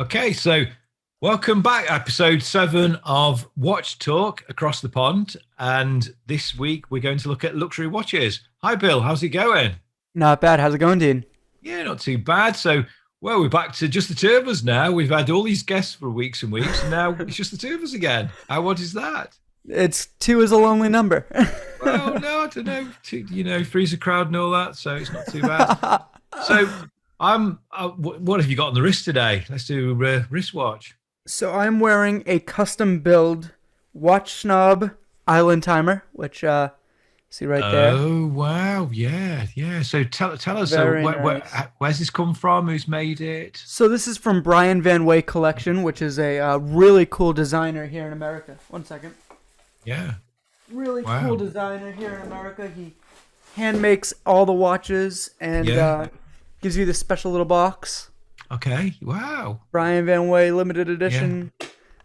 Okay, so welcome back, episode 7 of Watch Talk Across the Pond. And this week we're going to look at luxury watches. Hi, Bill. How's it going? Not bad. How's it going, Dean? Yeah, not too bad. So, well, we're back to just the two of us now. We've had all these guests for weeks and weeks, and now it's just the two of us again. What is that? It's two is a lonely number. Well, no, I don't know. Three's a crowd and all that, so it's not too bad. So, what have you got on the wrist today? Let's do wristwatch. So I'm wearing a custom build watch snob island timer, which see right there. Oh wow, yeah, yeah. So tell us, Very where's this come from? Who's made it? So this is from Brian Van Way Collection, which is a really cool designer here in America. One second. Yeah. Really Wow. cool designer here in America. He hand makes all the watches and gives you this special little box. Okay. Wow. Brian Van Way limited edition.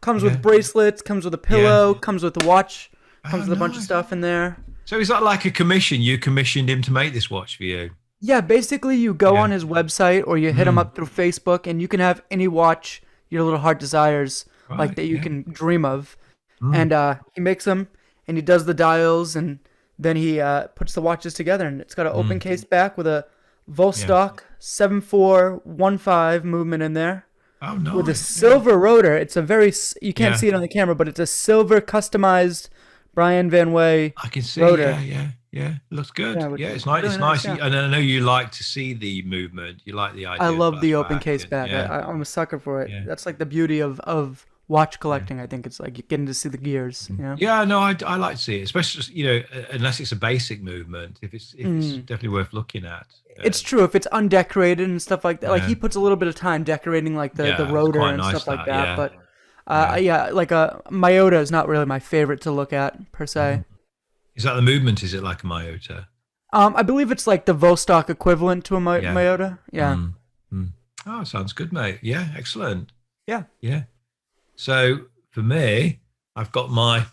Comes Yeah. with bracelets, comes with a pillow, comes with a watch, comes with a bunch of nice. stuff in there. So is that like a commission? You commissioned him to make this watch for you? Yeah, basically you go Yeah. on his website or you hit him up through Facebook and you can have any watch your little heart desires Right, that you yeah. can dream of. And he makes them and he does the dials and then he puts the watches together and it's got an open case back with a Vostok 7415 movement in there. Oh, nice. With a silver rotor. It's a you can't Yeah. see it on the camera, but it's a silver customized Brian Van Way I can see. rotor. Yeah. Looks good. Yeah, Yeah, which it's is nice. really It's nice, nice. yeah. And I know you like to see the movement. You like the idea. I of love the flashback open case and- back. Yeah. I'm a sucker for it. Yeah. That's like the beauty of watch collecting. I think it's like you're getting to see the gears. You know? Yeah, no, I like to see it, especially unless it's a basic movement. If it's definitely worth looking at. It's true if it's undecorated and stuff like that. Like Yeah. he puts a little bit of time decorating like the Yeah, it's rotor quite and nice stuff like that, that. yeah. But like a Myota is not really my favorite to look at per se. Is that the movement? Is it like a Myota? I believe it's like the Vostok equivalent to a Yeah. Myota. Yeah. Oh, sounds good, mate. Yeah, excellent. Yeah. Yeah. So for me, I've got my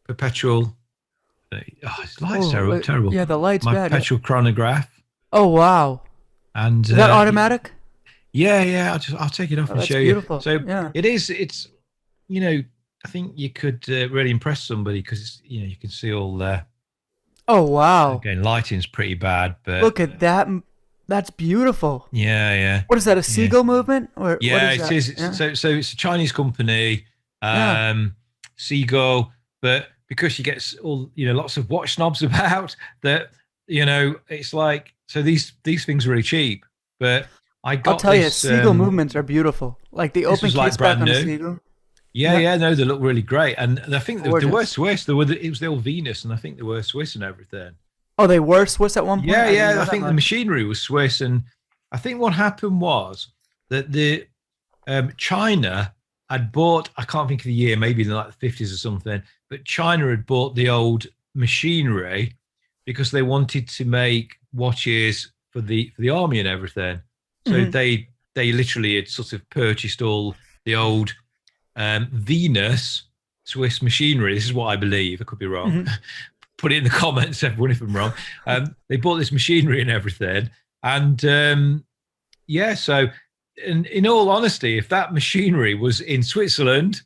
perpetual. It's light's terrible. Terrible. Yeah, the light's My bad. perpetual chronograph, Oh wow. and Is that automatic? Yeah. I'll take it off and That's show beautiful. you. So Yeah. it is. It's I think you could really impress somebody because you can see all there. Oh wow. Again, lighting's pretty bad, but Look at that. That's beautiful. yeah. What is that? A seagull movement? Or Yeah, what it that? is. Yeah. So it's a Chinese company, Yeah. Seagull, but because you get all lots of watch snobs about that, it's like so these things are really cheap. But I got I'll tell you, this, seagull movements are beautiful. Like the this open was, like, case back brand on a new. seagull. Yeah, no, they look really great, and I think they were Gorgeous. Swiss. It was the old Venus, and I think they were Swiss and everything. Oh, they were Swiss at one point. Yeah, didn't know I that think the much. machinery was Swiss, and I think what happened was that the China had bought. I can't think of the year, maybe in like the 50s or something. But China had bought the old machinery because they wanted to make watches for the army and everything. So they literally had sort of purchased all the old Venus Swiss machinery. This is what I believe. I could be wrong. Put it in the comments, everyone, if I'm wrong. They bought this machinery and everything. And so in all honesty, if that machinery was in Switzerland,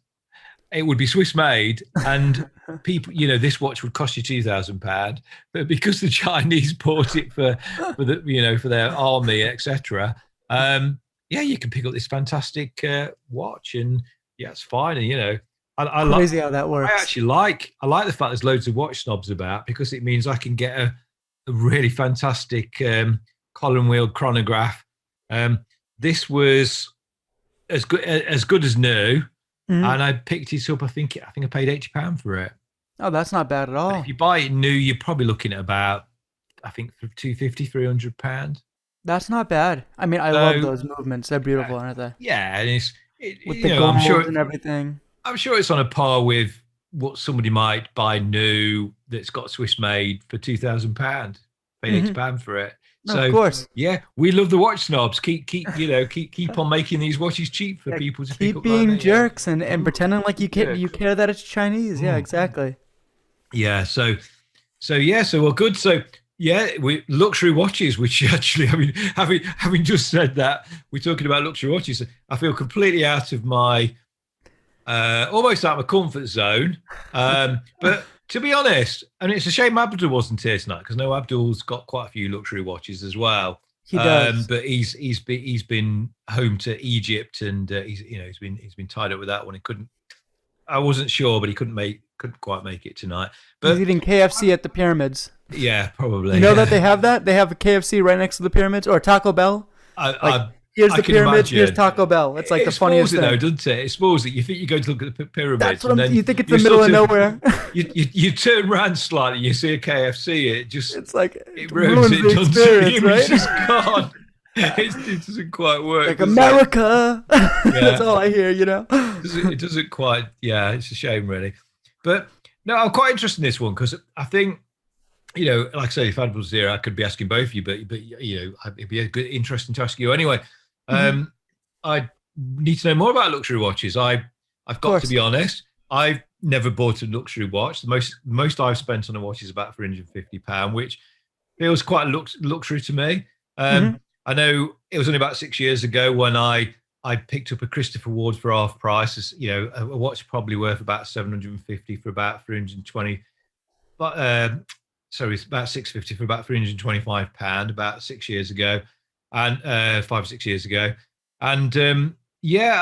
it would be Swiss made. And people, this watch would cost you £2,000. But because the Chinese bought it for their army, etc., you can pick up this fantastic watch, and it's fine. And I like. Crazy how that works. I actually like the fact there's loads of watch snobs about because it means I can get a really fantastic column wheel chronograph. This was as good as new, and I picked it up. I think I paid £80 for it. Oh, that's not bad at But all. if you buy it new, you're probably looking at about £250, £300. That's not bad. I mean, I love those movements. They're beautiful, aren't they? Yeah, and With the gold and everything. I'm sure it's on a par with what somebody might buy new that's got Swiss made for £2,000. Paid £80 for it. No, So of course. yeah, we love the watch snobs. Keep on making these watches cheap for people to pick Keep up. being like that, jerks and pretending like you Yeah. care that it's Chinese. Yeah, exactly. Yeah. So well, good. So Yeah, we luxury watches, which actually, I mean, having just said that, we're talking about luxury watches. I feel completely out of my almost out of my comfort zone. But to be honest, and it's a shame Abdul wasn't here tonight because no, Abdul's got quite a few luxury watches as well. He does. But he's been home to Egypt and he's been tied up with that one. He couldn't. I wasn't sure, but he couldn't quite make it tonight. But he's eating KFC at the pyramids. Yeah, probably. You know that they have that? They have a KFC right next to the pyramids, or Taco Bell. Here's the pyramids. Here's Taco Bell. It's like the funniest thing, though, doesn't it? It spoils it. You think you go to look at the pyramids, that's what you think it's the middle of nowhere. You turn around slightly, you see a KFC. It's like it ruins it. The experience, right? It's just gone. It doesn't quite work. Like America. That's all I hear. It doesn't quite. Yeah, it's a shame, really. But no, I'm quite interested in this one because I think. Like I say, if Ad was here, I could be asking both of you, but it'd be interesting to ask you anyway. I need to know more about luxury watches. I've got to be honest. I've never bought a luxury watch. The most I've spent on a watch is about £350, which feels quite luxury to me. I know it was only about 6 years ago when I picked up a Christopher Ward for half price. A watch probably worth about 750 for about 320. But it's about 650 for about £325 about 6 years ago, and 5 or 6 years ago. And I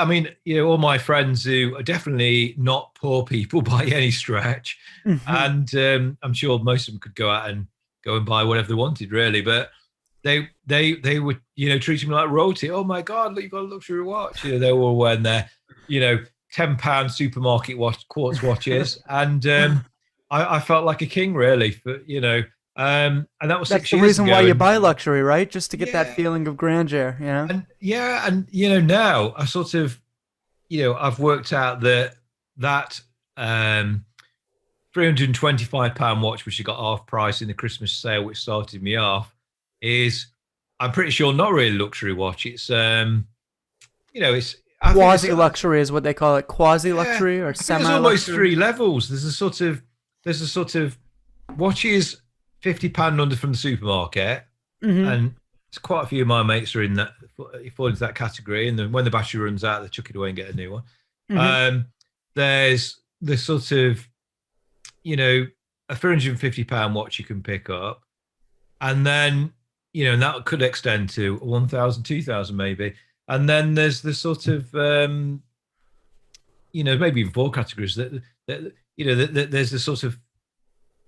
mean, all my friends who are definitely not poor people by any stretch, and I'm sure most of them could go out and buy whatever they wanted, really. But they would treating me like royalty. Oh my God, look, you've got a luxury watch. They were wearing their £10 supermarket quartz watches, and I felt like a king, really, and that was 6 years ago. That's the reason why you buy luxury, right? Just to get that feeling of grandeur, And now I sort of, I've worked out that £325 watch, which you got half price in the Christmas sale, which started me off, is I'm pretty sure not really luxury watch. It's it's quasi luxury is what they call it. Quasi luxury or semi. There's almost three levels. There's a sort of watches £50 under from the supermarket, and it's quite a few of my mates are in that, fall into that category. And then when the battery runs out, they chuck it away and get a new one. There's the sort of, a £350 watch you can pick up, and then and that could extend to 1,000, 2,000 maybe. And then there's the sort of, maybe even four categories that there's the sort of.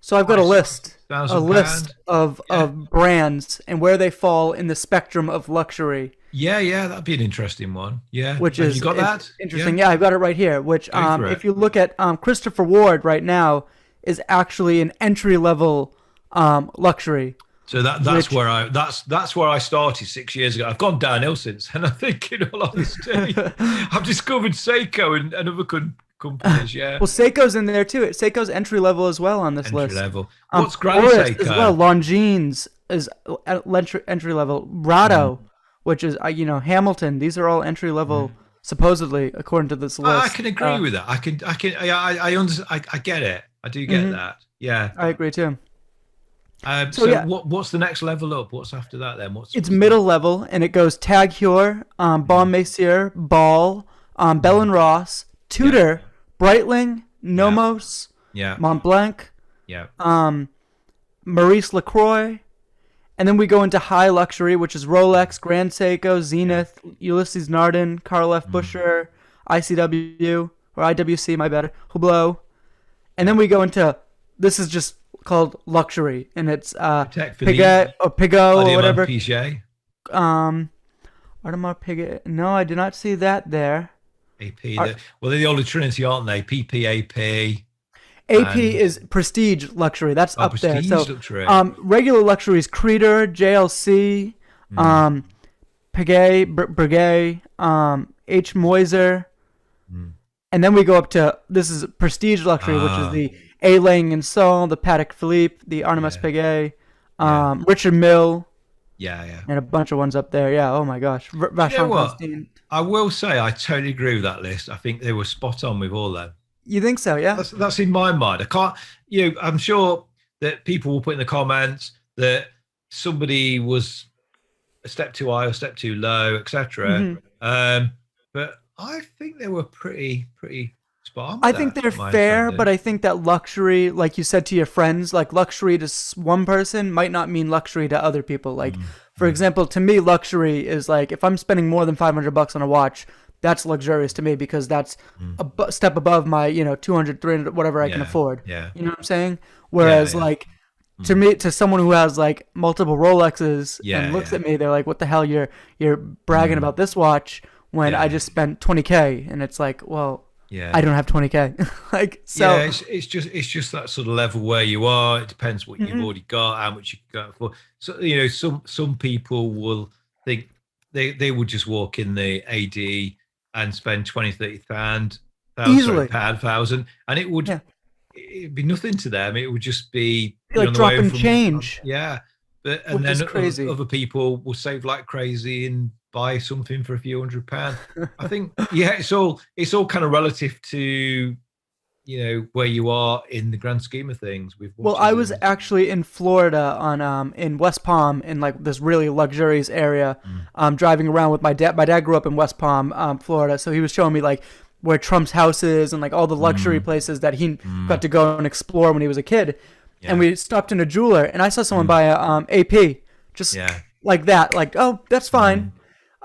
So I've got a list of brands and where they fall in the spectrum of luxury. Yeah, that'd be an interesting one. Yeah, which have is you got that? Interesting. Yeah, I've got it right here. Which, if you look at Christopher Ward right now, is actually an entry level luxury. So that's where I started 6 years ago. I've gone downhill since, and I think, in all honesty, I've discovered Seiko and other companies. Yeah. Well, Seiko's in there too. Seiko's entry level as well on this list. Entry level. What's Grand Seiko as well? Longines is entry level. Rado, which is Hamilton. These are all entry level, supposedly, according to this list. I can agree with that. I get it. I do get that. Yeah. I agree too. What's the next level up? What's after that then? It's middle level, and it goes Tag Heuer, Bon Messier, Ball, Bell and Ross, Tudor, Breitling, Nomos, Montblanc, Maurice Lacroix, and then we go into high luxury, which is Rolex, Grand Seiko, Zenith, Ulysses Nardin, Karl F. Buescher, ICW or IWC, my bad, Hublot, and then we go into this is just called luxury, and it's Piguet or Pigot or whatever. Piguet. Audemars Piguet. No, I did not see that there. AP. They're the Holy Trinity, aren't they? PPAP. AP is prestige luxury. That's up there. So, luxury. Regular luxury is Creeder, JLC, Piguet, Breguet, H. Moiser, and then we go up to this is prestige luxury, which is the A. Lang & Sol, the Patek Philippe, the Artemis Piguet, Richard Mille. Yeah. And a bunch of ones up there. Yeah. Oh my gosh. Vachon Constantin. I will say I totally agree with that list. I think they were spot on with all them. You think so? Yeah. That's in my mind. I can't. I'm sure that people will put in the comments that somebody was a step too high or step too low, etc. Hmm. But I think they were pretty spot on with I think that, they're from my fair, but understanding. I think that luxury, like you said to your friends, like luxury to one person might not mean luxury to other people. Like, Mm, for mm, example, to me, luxury is like if I'm spending more than $500 on a watch, that's luxurious to me because that's mm. a step above my, 200, 300, whatever I can Yeah, afford. yeah, You know what I'm saying? yeah, Whereas, yeah, like, to mm, me, to someone who has like multiple Rolexes and yeah, looks yeah, at me, they're like, "What the hell? You're bragging mm, about this watch when I yeah, just spent 20K?" And it's like, well, I yeah. don't have 20K. Like, Yeah, so. it's just that sort of level where you are. It depends what you've Mhm. already got, how much you can go for. So some people will think they would just walk in the AD and spend 20, 30 pound, Easily. thousand, and Yeah. it'd be nothing to them. It would just be Like on the way home dropping from change, yeah. But and which then is crazy. other people will save like crazy and buy something for a few £100. I think yeah, it's all kind of relative to where you are in the grand scheme of things with Well, I watches was and actually in Florida on in West Palm in like this really luxurious area, mm, driving around with my dad. My dad grew up in West Palm, Florida, so he was showing me like where Trump's house is and like all the luxury mm, places that he got mm, to go and explore when he was a kid. And yeah, we stopped in a jeweler, and I saw someone mm, buy a AP, just yeah, like that. Like, oh, that's fine. mm,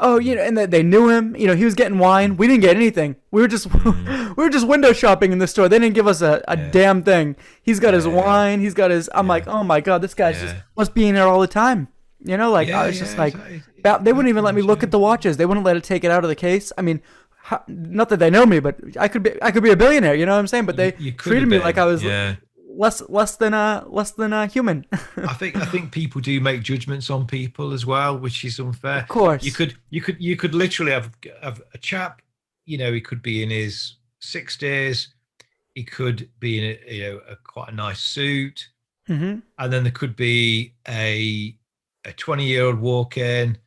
Oh, mm, and they knew him. He was getting wine. We didn't get anything. We were just mm, we were just window shopping in the store. They didn't give us a yeah, damn thing. He's got his yeah, wine. He's got his. I'm yeah, like, oh my god, this guy's just yeah, must be in there all the time. Like I yeah, was just yeah, like, they that's wouldn't even pretty let me much look it. at the watches. They wouldn't let it take it out of the case. I mean, not that they know me, but I could be a billionaire. You know what I'm saying? But You they you could treated have me like been, I was yeah. less than a human. I think people do make judgments on people as well, which is unfair. Of You course. could you could you could literally have a chap, he could be in his 60s, he could be in a quite a nice suit, Mhm. and then there could be a 20-year-old walk in,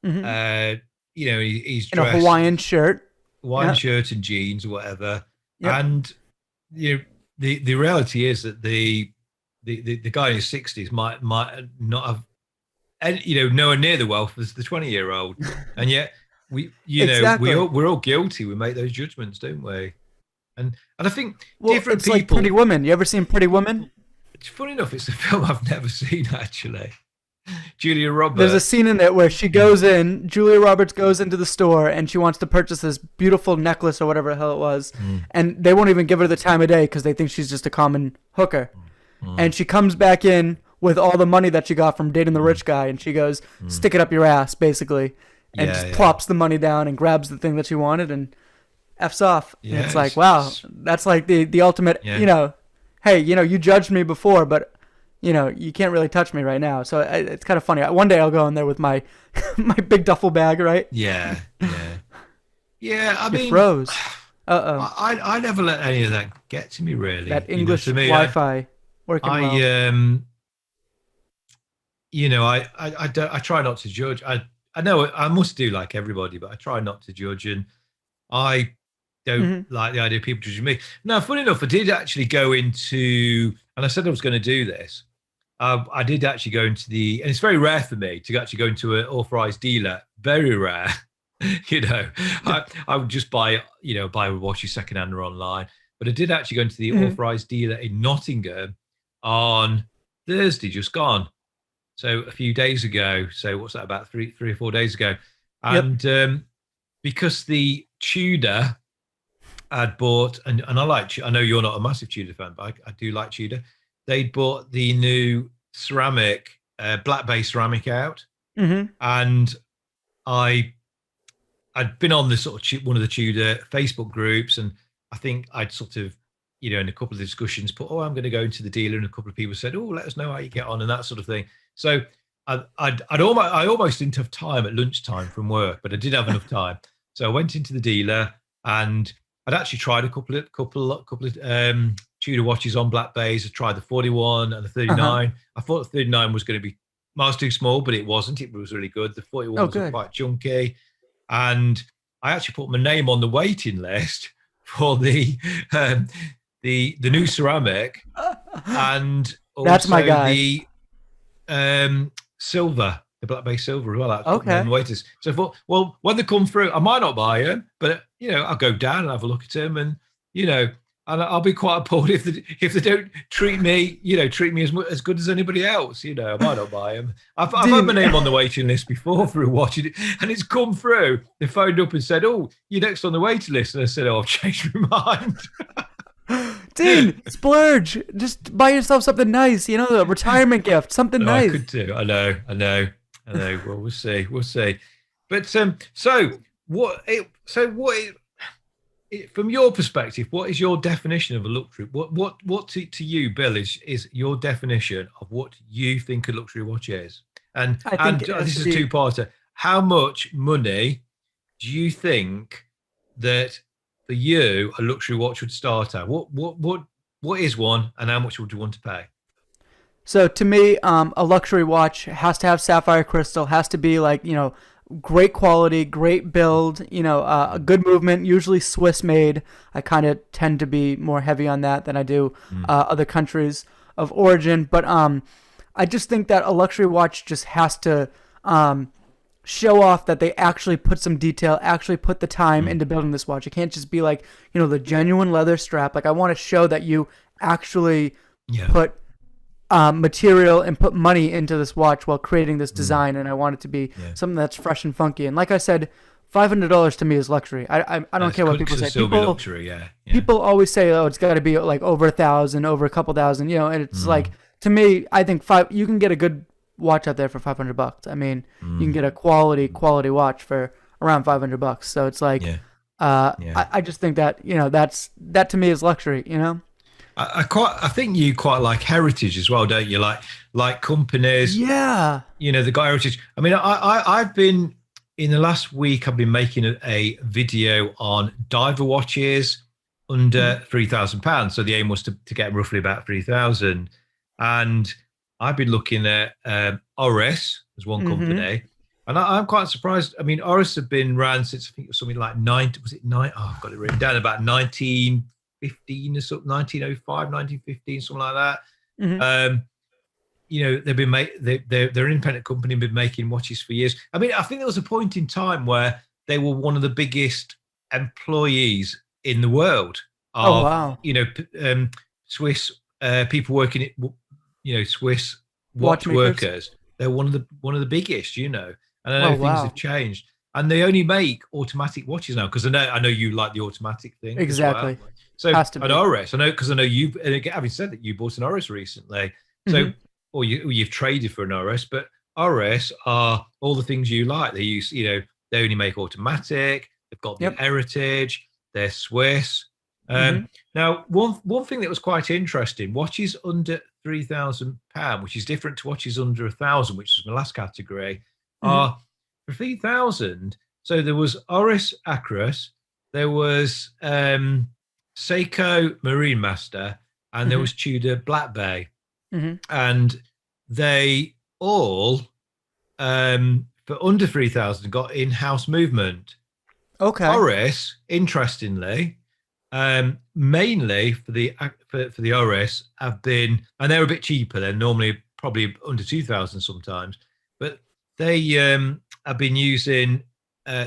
Mhm. uh, he's In a dressed Hawaiian shirt. wine Yeah. shirt and jeans or whatever, Yep. and you know, the reality is that the guy in his 60s might not have and nowhere near the wealth as the 20-year-old, and yet Exactly. we're all guilty. We make those judgments, don't we? And I think Well, different it's like Pretty people. Woman. You ever seen Pretty Woman? It's funny enough, it's a film I've never seen actually. Julia There's a Roberts. scene in it where she Mm, goes in, Julia Roberts goes into the store and she wants to purchase this beautiful necklace or whatever the hell it was. mm, And they won't even give her the time of day because they think she's just a common hooker. mm, And she comes back in with all the money that she got from dating the mm, rich guy and she goes, mm. stick it up your ass, basically. And Yeah, just yeah, plops the money down and grabs the thing that she wanted and F's off. And yeah. it's like, wow, that's like the ultimate, Yeah. hey, you judged me before, but you can't really touch me right now. So it's kind of funny. One day I'll go in there with my my big duffel bag, right? Yeah, yeah, yeah. I You mean, froze. Uh oh. I never let any of that get to me. Really, That English to me, Wi-Fi working well. I I don't. I try not to judge. I know I must do like everybody, but I try not to judge, and I don't Hmm. like the idea of people judging me. Now, funny enough, I did actually go into, and I said I was going to do this. I did actually go into and it's very rare for me to actually go into an authorized dealer. Very rare. you know, I would just buy watches secondhand or online. But I did actually go into the Hmm. authorized dealer in Nottingham on Thursday, just gone. So a few days ago. So what's that, about three or 4 days ago? Yep. And because the Tudor had bought, and I know you're not a massive Tudor fan, but I do like Tudor. They'd bought the new ceramic, black base ceramic out, Hmm. and I I'd been on this sort of one of the Tudor Facebook groups, and I think I'd sort of, in a couple of discussions, put, "Oh, I'm going to go into the dealer," and a couple of people said, "Oh, let us know how you get on," and that sort of thing. So I almost didn't have time at lunchtime from work, but I did have enough time. So I went into the dealer, and I'd actually tried a couple of Tudor watches on Black Bays. I tried the 41 and the Uh huh. 39. I thought the 39 was going to be miles too small, but it wasn't. It was really good. The Oh, 41s were good. quite chunky, and I actually put my name on the waiting list for the new ceramic, and That's my also guy. silver, the black bay silver as well. That's put me on Okay. the wait list. So I thought, well, when they come through, I might not buy them, but I'll go down and have a look at them, and you know, and I'll be quite appalled if they don't treat me as good as anybody else. I might not buy them. I've had my Dean, name on the waiting list before through watching it, and it's come through. They phoned up and said, "Oh, you're next on the waiting list," and I said, "Oh, I've changed my mind." Dean, splurge. Just buy yourself something nice. A retirement gift, something No, I nice. could do. I know. Well, we'll see. We'll see. But so what? From your perspective, what is your definition of a luxury? What to you, Bill, is your definition of what you think a luxury watch is? And I think and it has this to is a be. two-parter. How much money do you think that for you a luxury watch would start at? What is one, and how much would you want to pay? So to me, a luxury watch has to have sapphire crystal. Has to be like great quality, great build. A good movement. Usually Swiss made. I kind of tend to be more heavy on that than I do Mm, other countries of origin. But I just think that a luxury watch just has to show off that they actually put some detail, actually put the time mm, into building this watch. It can't just be like the genuine leather strap. Like I want to show that you actually yeah. put material and put money into this watch while creating this Mm, design, and I want it to be yeah. something that's fresh and funky. And like I said, $500 to me is luxury. I don't care what Could people say. still be People luxury. Yeah. Yeah. people always say, oh, it's got to be like over 1,000, over a couple thousand, and it's like Mm, to me, I think you can get a good watch out there for $500. I mean, you can mm, get a quality watch for around $500. So it's like, yeah. Yeah. I just think that that to me is luxury. I think you quite like heritage as well, don't you? Like companies, Yeah. the guy heritage. I mean, I've been in the last week. I've been making a video on diver watches Mhm. under £3,000. So the aim was to get roughly about 3,000. And I've been looking at Oris as one Mhm. company, and I'm quite surprised. I mean, Oris have been around since I think it was something like nine. Was it nine? Oh, I've got it written down about 1915 or something, 1905, 1915, something like that. Mhm. Um, they've been they're an independent company and been making watches for years. I mean, I think there was a point in time where they were one of the biggest employees in the world Oh of wow. Swiss people working at Swiss watch Watchmakers. workers. They're one of the biggest, and I Oh know things have wow. changed, and they only make automatic watches now because I know you like the automatic thing as well. Exactly. So Has to an be. Oris, I know because I know you. And again, having said that, you bought an Oris recently, so Mhm. or you've traded for an Oris, but Oris are all the things you like. They use, they only make automatic. They've got the Yep. heritage. They're Swiss. Mhm. Now, one thing that was quite interesting: watches under £3,000, which is different to watches under 1,000, which is my last category, Mhm. are for 3,000. So there was Oris Acros, there was Seiko Marine Master, and there Mhm. was Tudor Black Bay, Mhm. and they all for under 3,000 got in-house movement. Okay. Oris, interestingly, mainly for the Oris have been, and they're a bit cheaper. They're normally probably under 2,000 sometimes, but they have been using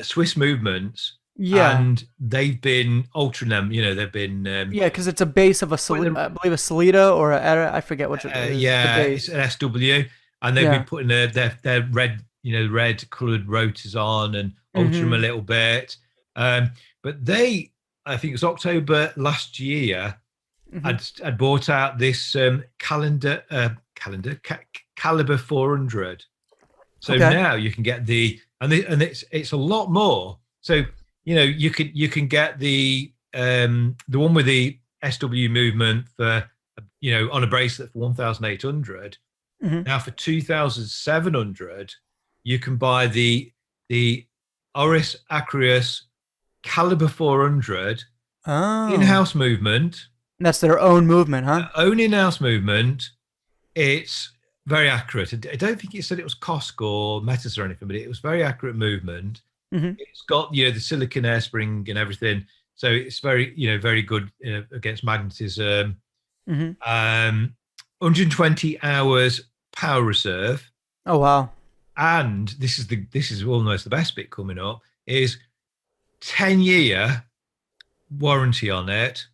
Swiss movements, Yeah. and they've been altering them. They've been Yeah, because it's a base of putting them. I believe a Solita or a I forget which it is. The Yeah, it's base. an SW, and they've been Yeah. putting their red, red coloured rotors on and alter them a Mhm. little bit. Um, but I think it was October last year, Mhm. I'd bought out this caliber 400. So Okay. now you can get and it's a lot more. So you can get the one with the SW movement for on a bracelet for 1,800. Mhm. Now for 2,700, you can buy the Oris Acreus Caliber 400 Oh. in-house movement, That's their own movement, huh? own in-house movement. It's very accurate. I don't think it said it was Cosc or Metis or anything, but it was very accurate movement. Mhm. It's got the silicon airspring and everything, so it's very very good against magnetism. Mhm. 120 hours power reserve, Oh wow. and this is almost the best bit coming up is 10-year warranty on it,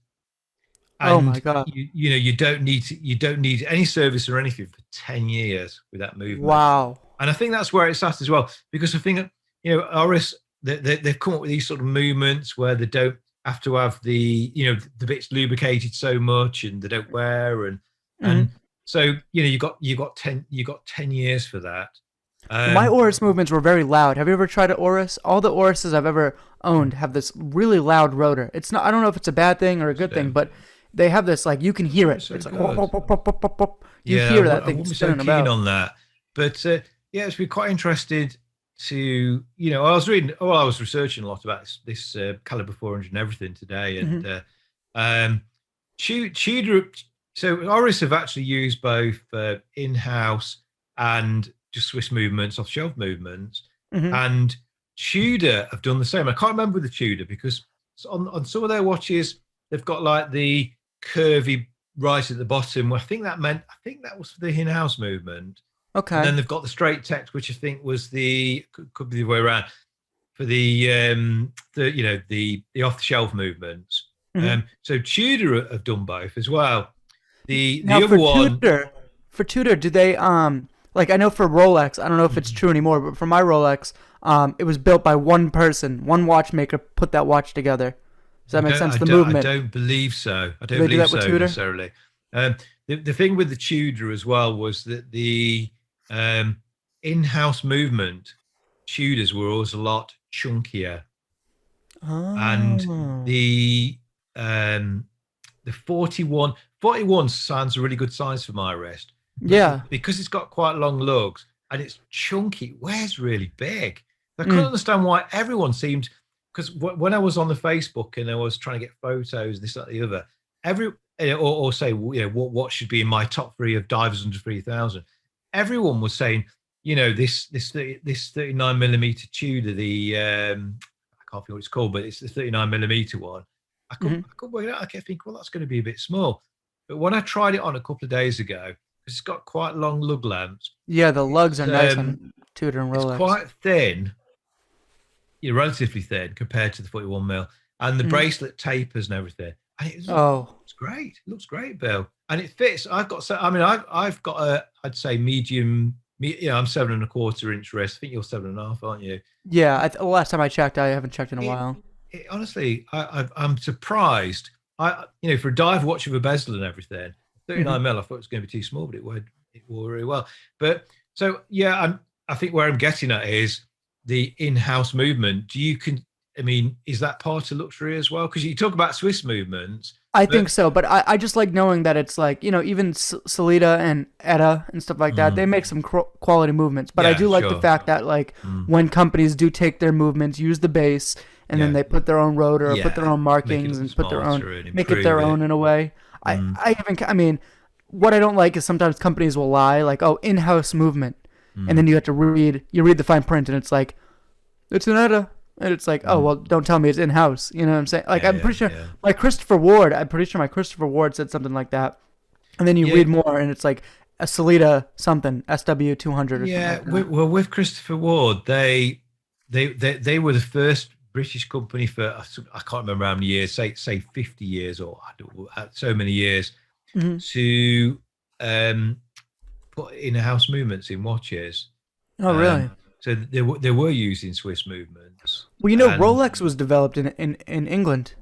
Oh my and god. you don't need any service or anything for 10 years with that movement. Wow. And I think that's where it's at as well, because I think Oris, they've come up with these sort of movements where they don't have to have the bits lubricated so much, and they don't wear, and Hmm. so you got 10 years for that. Well, my um Oris movements were very loud. Have you ever tried an Oris? All the Orises I've ever owned have this really loud rotor. It's not. I don't know if it's a bad thing or a good thing, so, but they have this like you can hear it. so It's like wop, good. wop, wop, wop, wop, wop, wop. You Yeah, hear that I thing wouldn't be so spinning keen about. on that. But yeah, it's been quite interested to, I was researching a lot about this Caliber 400 and everything today. Hmm. And um, Tudor, so Oris have actually used both in-house and just Swiss movements, off-shelf movements. Hmm. And Tudor have done the same. I can't remember the Tudor because on some of their watches, they've got like the curvy right at the bottom. I think that was for the in-house movement, and Okay. then they've got the straight text, which I think was could be the way around for the off-the-shelf movements. Hmm. So Tudor have done both as well. Now The other one, For Tudor, do they like I know for Rolex, I don't know if it's true anymore, but for my Rolex, it was built by one person, one watchmaker put that watch together. Does that make sense? The I movement. don't believe so. I Do don't they do believe that with so Tudor? necessarily. The thing with the Tudor as well was that the um, in-house movement Tudors were always a lot chunkier, and Oh. the um, the 41 sounds a really good size for my wrist, but Yeah. because it's got quite long lugs and it's chunky, it wears really big. I couldn't Mm. understand why everyone seemed, because when I was on the Facebook and I was trying to get photos, this, that, the other, every or say what should be in my top three of divers under 3,000, everyone was saying this 39 millimeter Tudor, the I can't think what it's called, but it's the 39 millimeter one. Hmm. I couldn't work it out. I kept thinking, well, that's going to be a bit small. But when I tried it on a couple of days ago, because it's got quite long lug lengths, Yeah, the lugs it's are nice on Tudor and it's Rolex. quite thin, relatively thin compared to the 41 mil, and the Hmm. bracelet tapers and everything. And Oh. looks great. It looks great, Bill, and it fits. I've got I'd say medium. I'm 7.25 inch wrist. I think you're 7.5, aren't you? Yeah, last time I checked, I haven't checked in a It, while. honestly, I'm surprised. For a dive watch with a bezel and everything, Hmm. 39 mil, I thought it was going to be too small, but it wore really well. But so yeah, I think where I'm getting at is the in-house movement. Is that part of luxury as well? Because you talk about Swiss movements, I think but so, but I just like knowing that it's like, even Salida and Etta and stuff like that, they mm, make some quality movements. But I yeah, do like the sure, fact sure. that, like, Mm, when companies do take their movements, use the base, and then yeah, they put their own rotor or put their yeah, own make it markings look and put their own, smarter and make it improve their it. own in a way. Mm, I mean, what I don't like is sometimes companies will lie, like, oh, in-house movement. And mm, then you read the fine print and it's like, it's an Etta. And it's like, oh, mm. well, don't tell me it's in house. You know what I'm saying? Like, Yeah, I'm yeah, pretty sure yeah, I'm pretty sure my Christopher Ward said something like that. And then you yeah. read more and it's like a Salida something, SW 200 or something Yeah, like that. well, with Christopher Ward, they were the first British company for I can't remember how many years, say 50 years or I don't know, so many years Hmm. to um, put in-house movements in watches. Oh, Um, really? so they were using Swiss movements, Well, and Rolex was developed in England.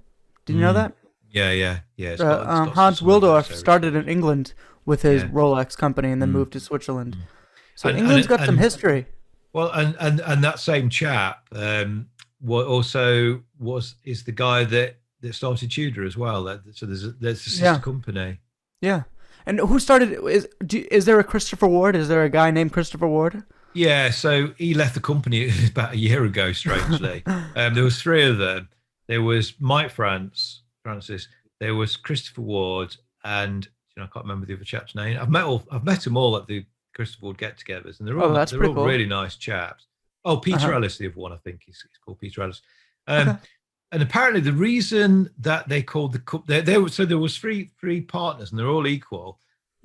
Did you know mm, that? yeah, it's got Hans some of those Wildorf started heritage. in England with his Yeah, Rolex company and then mm, moved to Switzerland. mm. So and England's and got some and history. Well, and that same chap, what also is the guy that started Tudor as well. So there's a sister Yeah, company. yeah. And who started? Is there a Christopher Ward? Is there a guy named Christopher Ward? Yeah, so he left the company about a year ago. Strangely, there was three of them. There was Francis. There was Christopher Ward, and I can't remember the other chap's name. I've met them all at the Christopher Ward get-togethers, and Oh, that's they're pretty all cool. really nice chaps. Oh, Uh Peter huh. Ellis, the other one, I think he's called Peter Ellis. Okay. Um, and apparently the reason that they called the cup there was three partners and they're all equal,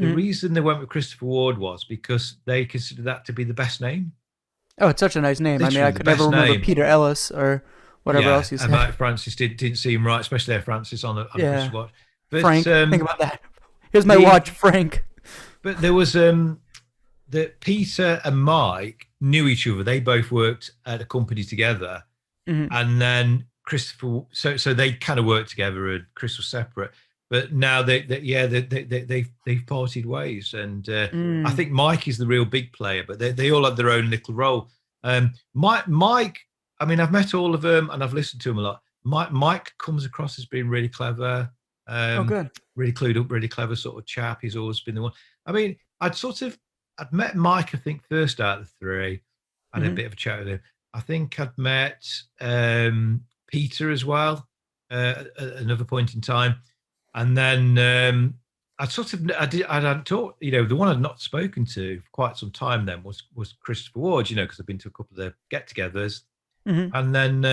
The Mhm. reason they went with Christopher Ward was because they considered that to be the best name, Oh, it's such a nice name. I mean, I literally the could never best remember name. Peter Ellis or whatever Yeah, else you and said. Mike Francis didn't seem right, especially Francis on a Yeah, Christopher watch. But Frank. Think about that. Here's my the watch, Frank. but there was that Peter and Mike knew each other. They both worked at a company together, Hmm. and then Christopher. So they kind of worked together, and Chris was separate. But now they've parted ways, and I Mm. think Mike is the real big player. But they all have their own little role. Mike. I mean, I've met all of them, and I've listened to them a lot. Mike comes across as being really clever, Oh, um, good. really clued up, really clever sort of chap. He's always been the one. I mean, I'd met Mike, I think, first out of the three. I had a Hmm. bit of a chat with him. I think I'd met Peter as well at another point in time. And then I hadn't talked, the one I'd not spoken to for quite some time then was Christopher Ward, because I've been to a couple of the get togethers. Hmm. And then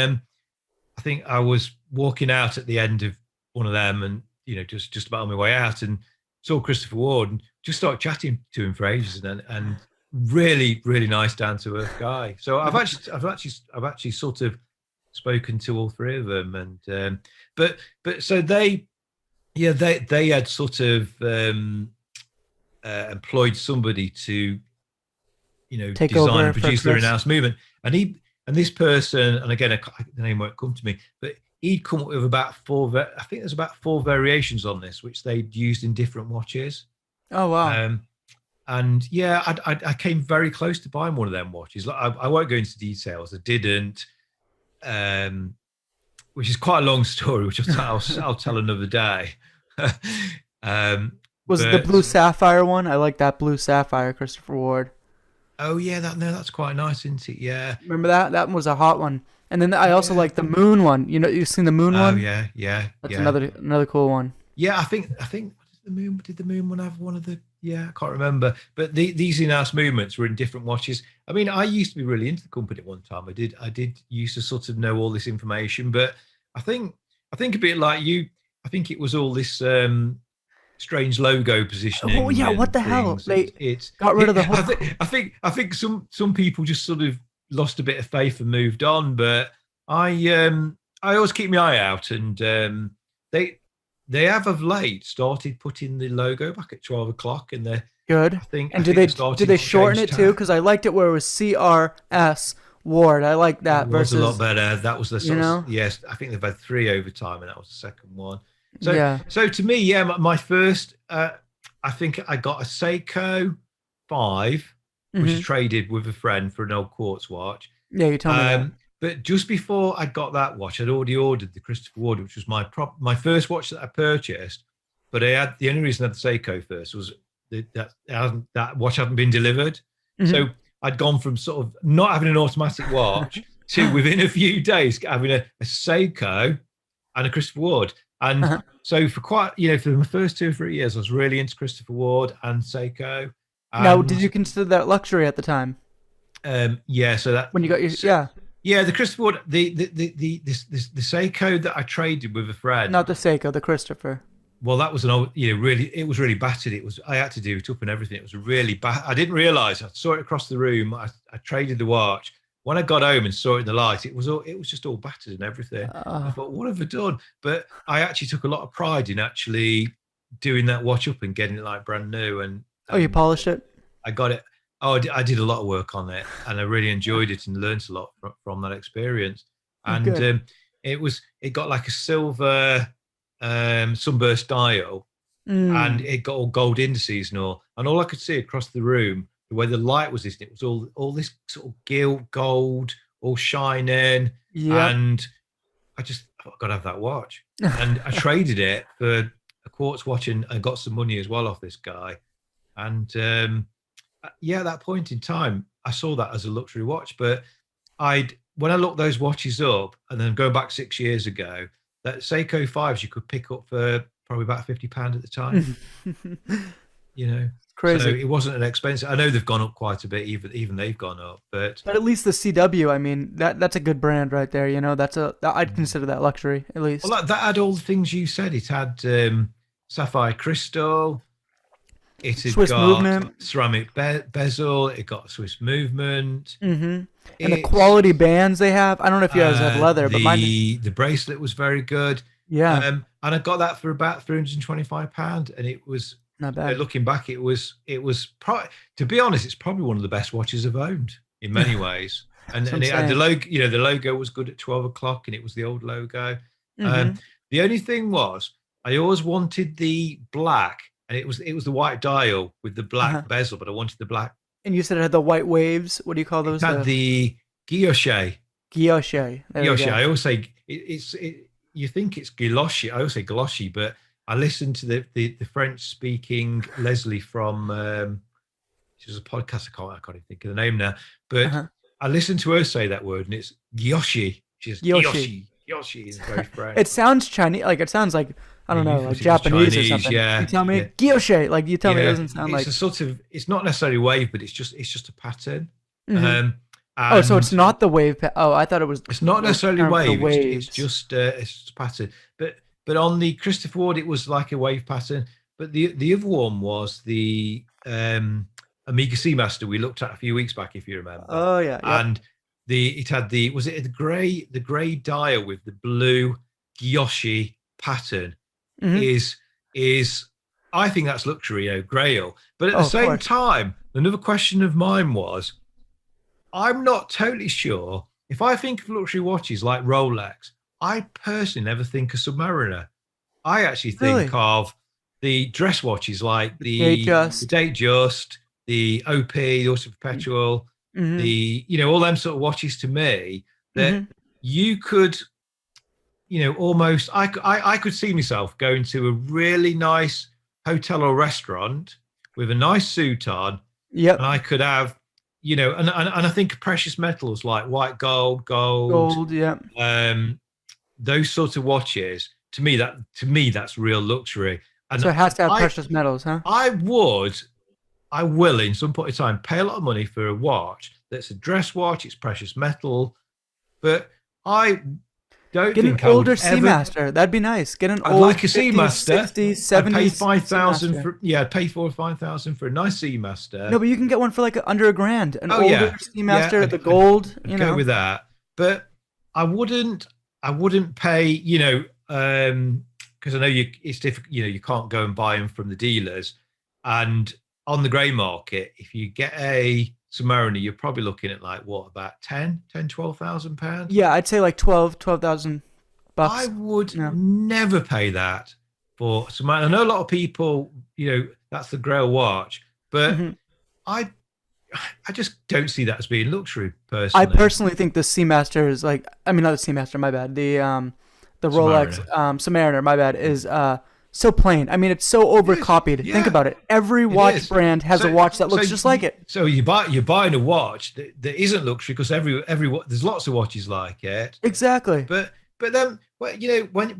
I think I was walking out at the end of one of them and, just about on my way out and saw Christopher Ward and just started chatting to him for ages and really, really nice down to earth guy. So I've actually sort of spoken to all three of them. And, but so they had sort of employed somebody to Take design over and for produce their Chris. in-house movement. And this person, and again, the name won't come to me, but he'd come up with about I think there's about four variations on this, which they'd used in different watches. Oh, wow. Um, and yeah, I came very close to buying one of them watches. Like, I won't go into details. I didn't, um, which is quite a long story, which I'll tell another day. um, Was it the but blue sapphire one? I like that blue sapphire, Christopher Ward. oh yeah, that's quite nice, isn't it? Yeah, Remember that? That was a hot one. And then I also yeah. like the moon one. You've seen the moon Oh one? yeah, yeah, That's yeah. another cool one. Yeah, I think did the moon one have one of the yeah, I can't remember. But these in-house movements were in different watches. I mean, I used to be really into the company at one time. I did used to sort of know all this information, but I think I think a bit like you, I think it was all this strange logo Oh positioning yeah, what and the hell? things. They got rid of the whole. I think some people just sort of lost a bit of faith and moved on, but I always keep my eye out, and they they have of late started putting the logo back at 12 o'clock, and they Good. I And think they're did starting they to shorten change it too? tack. Because I liked it where it was CRS Ward. I like It that was a lot versus better. That was the you sort of know. yes. I think they've had three overtime, and that was the second one. So Yeah. so to me, yeah, my first, I think I got a Seiko 5, which is Hmm. traded with a friend for an old quartz watch. Yeah, you told me that. But just before I got that watch, I'd already ordered the Christopher Ward, which was my first watch that I purchased. But the only reason I had the Seiko first was that watch hadn't been delivered. Hmm. So I'd gone from sort of not having an automatic watch to within a few days having a Seiko and a Christopher Ward. And so for for the first 2 or 3 years, I was really into Christopher Ward and Seiko. Now, did And you consider that luxury at the time yeah, so that when you got your? so, Yeah, yeah, the Christopher Ward, the Seiko that I traded with a friend. not the Seiko, the Christopher. Well, that was an old, really, it was really battered. I had to do it up and everything. It was really bad. I didn't realize. I saw it across the room. I traded the watch. When I got home and saw it in the light, it was just all battered and everything. I Uh, thought, what have I done? But I actually took a lot of pride in actually doing that watch up and getting it like brand new. And oh, you polished it. I got it. Oh, I did a lot of work on it, and I really enjoyed it and learned a lot from that experience. Oh, And good. it got like a silver sunburst dial, and Mm, it got all gold indices and all I could see across the room, the way the light was this, it was all this sort of gilt gold, all shining, yep. and I just thought, I've got to have that watch, and I traded it for a quartz watch and I got some money as well off this guy, and yeah, at that point in time, I saw that as a luxury watch, but when I looked those watches up, and then going back 6 years ago, that Seiko fives you could pick up for probably about £50 at the time. You know, so Crazy. it wasn't an expensive. I know they've gone up quite a bit, even they've gone up, but But at least the CW, I mean, that's a good brand right there. I'd consider that luxury at well, least. that had all the things you said. It had sapphire crystal. It had Swiss got movement. ceramic bezel. It got Swiss movement. Mm-hmm. And the It's quality bands they have. I don't know if you guys have leather, but mine. the bracelet was very good. Yeah, And I got that for about £325, and it was, not bad. looking back, to be honest, it's probably one of the best watches I've owned in many ways. And That's what I'm it had the saying. logo, the logo was good at 12 o'clock, and it was the old logo. Um, Mm-hmm. the only thing was, I always wanted the black, and it was the white dial with the Uh-huh. black bezel, but I wanted the black. And you said it had the white waves. What do you call It those? had The the guilloche. guilloche. There we Guilloche. go. I always say you think it's guilloche. I always say galoshe, but I listened to the French speaking Leslie from she was a podcast. I can't even think of the name now, but Uh-huh. I listened to her say that word, and it's guilloche. She's Guilloche. guilloche is very It French. sounds Chinese. Like it sounds like I don't You know, thought like it was Japanese or Chinese, something. You yeah, tell me yeah, guilloche. Like you tell me it yeah. doesn't sound It's like. a sort of. It's not necessarily wave, but it's just a pattern. Hmm. Um, Oh, so it's and not the wave. Oh, I thought it was it's not a necessarily term for the wave. It's waves. just a pattern. But on the Christopher Ward, it was like a wave pattern. But the other one was the Amiga Seamaster we looked at a few weeks back, if you remember. Oh yeah. Yep. And it had the grey dial with the blue Gyoshi pattern Hmm. is I think that's luxury, grail. But at Oh, the of same course. time, another question of mine was, I'm not totally sure. If I think of luxury watches like Rolex, I personally never think of Submariner. I actually think Really? of the dress watches like Date the just. Date Just, the OP, the Auto Perpetual, Hmm. all them sort of watches to me that Hmm. you could, almost, I could see myself going to a really nice hotel or restaurant with a nice suit on, and Yep. I could have, and I think precious metals like white gold, Gold. Yep. um, those sorts of watches. To me, that's real luxury. And So it has to have I, precious metals, huh? I will, in some point in time, pay a lot of money for a watch that's a dress watch. It's precious metal, but I don't Get an think I would older ever. Seamaster. That'd be nice. Get an I'd old like a 50s, Seamaster. 60s, I'd pay 70s 5,000 Seamaster. for, yeah, I'd pay 4 or 5,000 for a nice Seamaster. No, but you can get one for like under a grand. An Oh older yeah, yeah, Seamaster, the gold, I'd go with that. But I wouldn't pay, because I know it's difficult. You can't go and buy them from the dealers, and on the grey market, if you get a Submariner, you're probably looking at like what, about 12,000 pounds. Yeah, I'd say like 12,000 I bucks. would Yeah. never pay that for Submariner. I know a lot of people, that's the Grail watch, but Hmm. I I just don't see that as being luxury I personally. personally think the Seamaster is like, I mean, not the Seamaster, my bad. The Rolex Submariner. Submariner, my bad, is so plain. I mean, it's so It is. overcopied. Think Yeah, about it. Every it watch is. brand has a watch that looks just like it. So you're buying a watch that isn't luxury because there's lots of watches like it. Exactly. But then, well,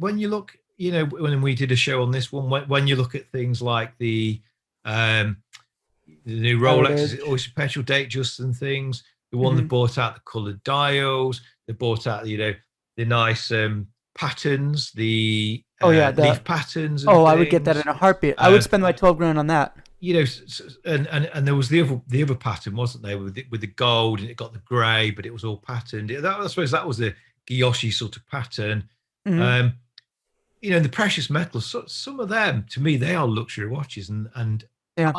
when you look, when we did a show on this one, when you look at things like um the new Rolex, Heritage. always perpetual date just and things, the one that Hmm. brought out the coloured dials, they brought out the nice patterns, the Oh yeah, leaf patterns and oh, I would get that things. in a heartbeat. I would Um, spend my 12 grand on that. and there was the other pattern, wasn't there, with the gold, and it got the grey, but it was all patterned. I suppose that was the Gyoshi sort of pattern. Hmm. Um, the precious metals. Some of them, to me, they are luxury watches, and Yeah.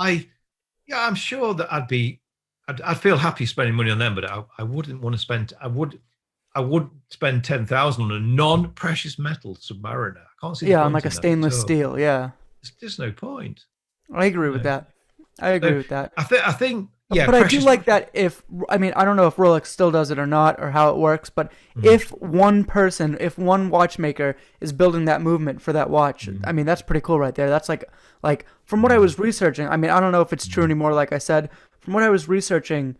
I'm sure that I'd feel happy spending money on them, but I wouldn't want to spend. I would spend 10,000 on a non-precious metal Submariner. I can't see the Yeah, on point like a in that at stainless all. steel. Yeah. There's just no point. I agree with No. that. I agree So with that. I think yeah, But I do precious. like that if, I mean, I don't know if Rolex still does it or not or how it works, but if one watchmaker is building that movement for that watch, I mean, that's pretty cool right there. That's like from what I was researching, I mean, I don't know if it's true anymore, like I said, from what I was researching,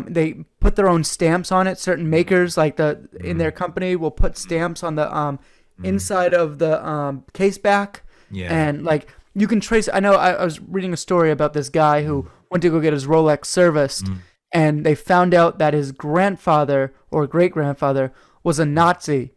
they put their own stamps on it. Certain makers, like in their company, will put stamps on the inside of the case back, Yeah. and like you can trace. I know I was reading a story about this guy who went to go get his Rolex serviced, and they found out that his grandfather or great grandfather was a Nazi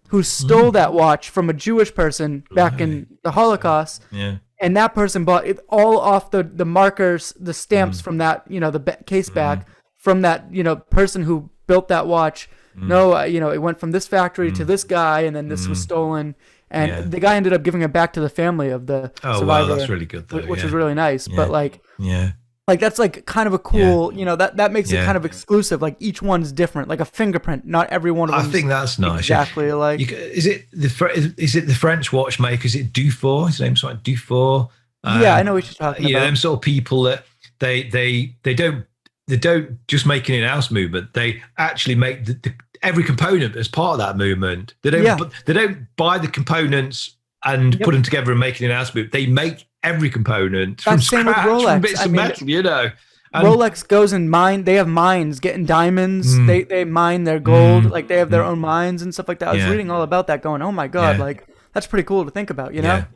who stole that watch from a Jewish person back in the Holocaust. Yeah. and that person bought it all off the markers, the stamps from that, the case back from that, person who built that watch. No, it went from this factory to this guy, and then this was stolen. And the guy ended up giving it back to the family of the Oh wow, survivor, that's really good though. which Yeah. was really nice. But Yeah. that's like kind of a cool, that makes it Yeah. kind of exclusive. Like each one's different, like a fingerprint. Not every one of I them think that's nice. exactly alike. Is it the French watchmaker? Is it Dufour? His name's like Dufour. Yeah, I know what you're talking about. Them sort of people that they don't just make an in-house movement. They actually make every component as part of that movement. They don't buy the components and put them together and make an in-house movement. They make every component from same with scratch, Rolex. from bits of metal. And Rolex goes and mine. They have mines getting diamonds. They mine their gold. Like they have their own mines and stuff like that. I was reading all about that, going, oh my god, like that's pretty cool to think about. Yeah.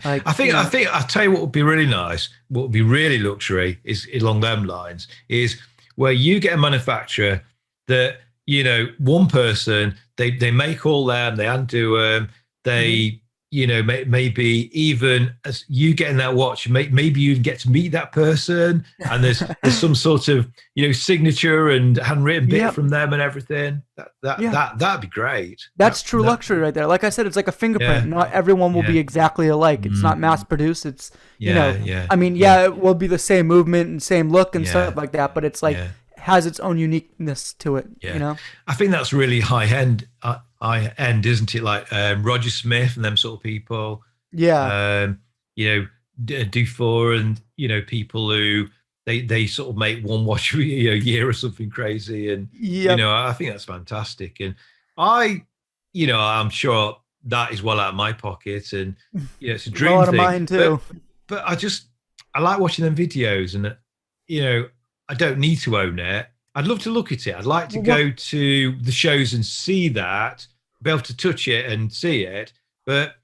Like, I think I'll tell you what would be really nice, what would be really luxury is along them lines, is where you get a manufacturer that, one person, they make all them, they undo them, they, maybe even as you getting that watch, maybe you get to meet that person, and there's some sort of, signature and handwritten bit from them and everything. That'd be great. That's true luxury right there. Like I said, it's like a fingerprint. Not everyone will be exactly alike. It's not mass produced. It's it will be the same movement and same look and stuff like that, but it's like has its own uniqueness to it. I think that's really high end, isn't it? Like Roger Smith and them sort of people. Dufour and people who they sort of make one watch a year or something crazy, and I think that's fantastic. And I'm sure that is well out of my pocket, and it's a dream well out thing. Of mine too. But I like watching them videos, and I don't need to own it. I'd love to look at it. I'd like to go to the shows and see that, be able to touch it and see it. But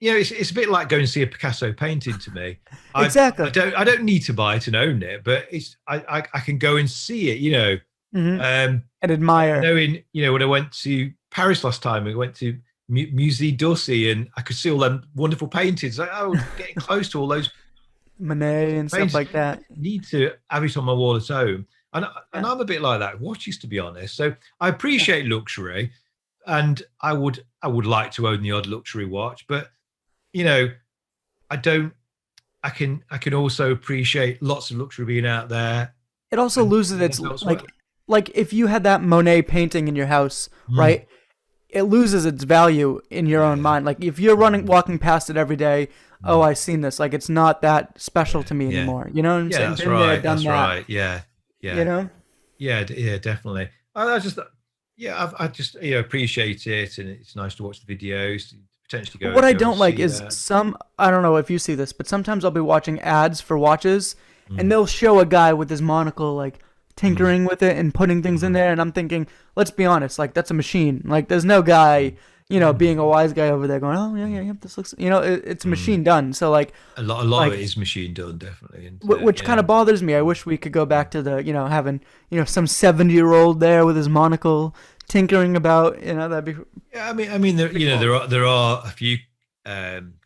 it's a bit like going to see a Picasso painting to me. Exactly. I don't need to buy it and own it, but I can go and see it, and admire. Knowing, when I went to Paris last time, we went to Musée d'Orsay, and I could see all them wonderful paintings. Like, getting close to all those Monet and stuff like that. Need to have it on my wall at home, and I'm a bit like that. Watches, to be honest. So I appreciate luxury, and I would like to own the odd luxury watch, but I don't. I can also appreciate lots of luxury being out there. It also loses its like if you had that Monet painting in your house, right? It loses its value in your own mind. Like if you're walking past it every day, oh, I seen this. Like it's not that special to me anymore. You know what I'm saying? That's right. That's right. Yeah. Yeah, definitely. I just appreciate it, and it's nice to watch the videos. Potentially go. What I don't like is I don't know if you see this, but sometimes I'll be watching ads for watches, and they'll show a guy with his monocle like tinkering with it and putting things in there, and I'm thinking, let's be honest, like that's a machine. Like there's no guy, being a wise guy over there going, oh yeah, this looks, it's a machine done. So like a lot of it is machine done, definitely. And, which kind of bothers me. I wish we could go back to the, having, some 70-year-old there with his monocle tinkering about, that'd be. Yeah, I mean, there are a few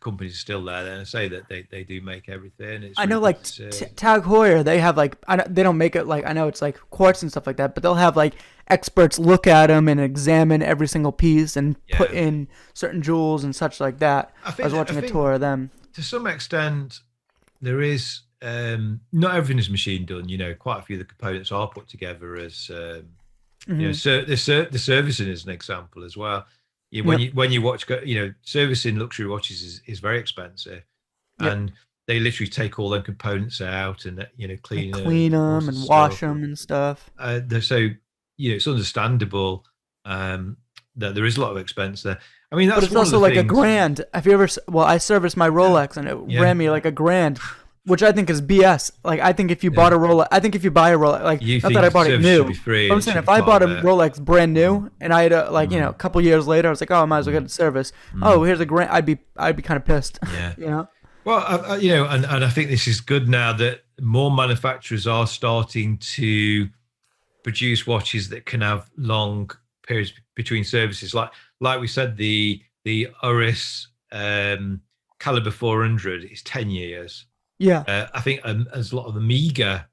companies still there that say that they do make everything. I know, like Tag Heuer, they have like, they don't make it like, I know it's like quartz and stuff like that, but they'll have like experts look at them and examine every single piece and put in certain jewels and such like that. I was watching a tour of them. To some extent, there is not everything is machine done. Quite a few of the components are put together as so the servicing is an example as well. When you watch, servicing luxury watches is very expensive, and they literally take all them components out and clean them and wash them and stuff. So it's understandable that there is a lot of expense there. I mean, that's but it's also like $1,000. Have you ever? Well, I serviced my Rolex and it ran me like $1,000. Which I think is BS. Like, I think if you bought a Rolex, like, not that I bought it new. But I'm saying if I bought a Rolex brand new and I had a couple years later, I was like, oh, I might as well get it serviced. Oh, here's $1,000. I'd be kind of pissed. Yeah. Well, and I think this is good now that more manufacturers are starting to produce watches that can have long periods between services. Like we said, the Oris Caliber 400 is 10 years. Yeah. I think there's a lot of Amiga